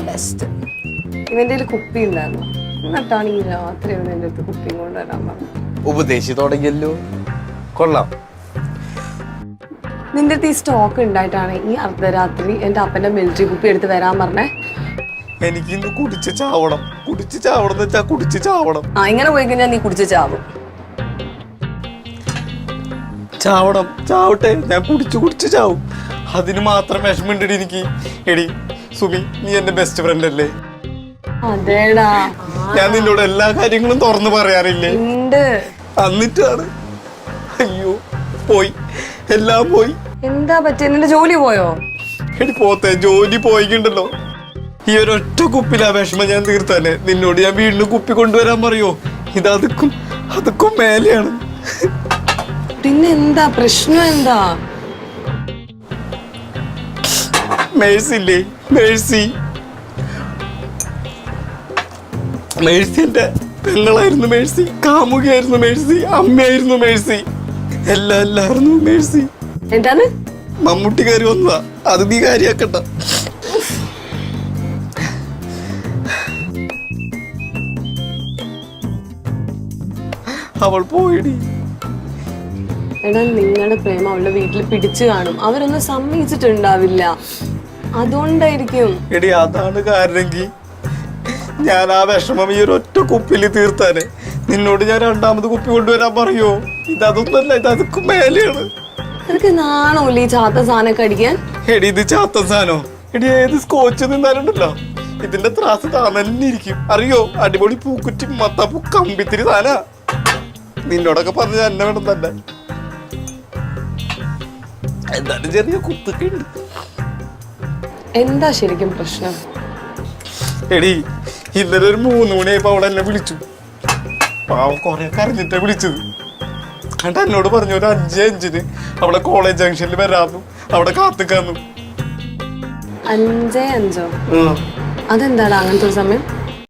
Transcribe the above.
Best. ഇവന്റെ കുപ്പി ഉണ്ടായിരുന്നു, എന്നിട്ടാണ് ഈ രാത്രി അവൻ എൻ്റെ അടുത്ത് കുപ്പിയും കൊണ്ടുവരാൻ പറഞ്ഞു. ഉപദേശിച്ചു തുടങ്ങിയല്ലോ, കൊള്ളാം. നിന്റെ അടുത്ത് ഈ സ്റ്റോക്ക് ഉണ്ടായിട്ടാണ് ഈ അർദ്ധരാത്രി എൻ്റെ അപ്പൻ്റെ മിലിറ്ററി കുപ്പി എടുത്ത് വരാൻ പറഞ്ഞേ. എനിക്കിന്ന് കുടിച്ച് ചാവണം എന്ന് വെച്ചാ കുടിച്ച് ചാവണം. ഇങ്ങനെ പോയി കഴിഞ്ഞാൽ നീ കുടിച്ച് ചാവും. ചാവട്ടെ, ഞാൻ കുടിച്ച് ചാവും. അതിന് മാത്രം വിഷമമുണ്ട് എനിക്ക്. എടി സുമി, നീ എന്റെ ബെസ്റ്റ് ഫ്രണ്ട് അല്ലേ? അതേടാ, ഞാൻ നിന്നോട് എല്ലാ കാര്യങ്ങളും തുറന്നു പറയാറില്ലേ? എന്നിട്ടാണ് അയ്യോ പോയി, എല്ലാം പോയി. എന്താ പറ്റിയ? നിന്റെ ജോലി പോയോ? എടി പോത്തെ, ജോലി പോയിക്കുണ്ടല്ലോ. ഈ ഒരൊറ്റ കുപ്പിലാ വിഷമം ഞാൻ തീർത്താലേ നിന്നോട് ഞാൻ വീണ്ടും കുപ്പി കൊണ്ടുവരാൻ പറയോ? ഇത് അതുക്കും മേലെയാണ്. പിന്നെ എന്താ പ്രശ്നം? എന്താ? മേഴ്സില്ലേ, മേഴ്സി എന്റെ പെങ്ങളായിരുന്നു. മേഴ്സി കാമുകിയായിരുന്നു. മേഴ്സി അമ്മയായിരുന്നു. മേഴ്സി എല്ലായിരുന്നു. മേഴ്സി എന്താണ്? മമ്മൂട്ടി കയറി വന്നതാ, അത് നീ കാര്യാക്കട്ട. അവൾ പോയിടി. എടാ, നിങ്ങളുടെ പ്രേമം അവളുടെ വീട്ടിൽ പിടിച്ചു കാണും. അവരൊന്നും സമ്മതിച്ചിട്ടുണ്ടാവില്ല, അതുകൊണ്ടായിരിക്കും. എടി അതാണ് കാരണമെങ്കിൽ ഞാൻ ആ വിഷമം ഈ ഒരൊറ്റ കുപ്പിയിൽ തീർത്താനെ നിന്നോട് ഞാൻ രണ്ടാമത് കുപ്പി കൊണ്ടുവരാൻ പറയോ? ഇതൊന്നല്ല, ഇതൊക്കെ മേലെയാണ്. നിനക്ക് നാണോല്ലേ ഈ ചാത്ത സാധനമൊക്കെ അടിക്കാൻ? എടി ഇത് ചാത്ത സാധനോ? എടി ഏത് സ്കോച്ച് നിന്നാലുണ്ടല്ലോ ഇതിന്റെ ത്രാസ് താന്നെ ഇരിക്കും, അറിയോ? അടിപൊളി പൂക്കുറ്റി മത്താപ്പൂ കമ്പിത്തിരി സാധന. നിന്നോടൊക്കെ പറഞ്ഞ എന്നെ വേണം തന്നെ. എന്തായാലും ചെറിയ കുത്തൊക്കെ ഉണ്ട്. എന്താ ശരിക്കും പ്രശ്നം? എടി ഇന്നലെ ഒരു 3 മണിയായപ്പോ അവളെ എന്നെ വിളിച്ചു. പാവം കൊറേ കരഞ്ഞിട്ടാ വിളിച്ചത്. എന്നിട്ട് എന്നോട് പറഞ്ഞു ഒരു 5:05 അവളെ കോളേജ് ജംഗ്ഷനിൽ വരാന്നു, അവിടെ കാത്തുക്കാന്നു. 5:05? അതെന്താടാ അങ്ങനത്തെ ഒരു സമയം?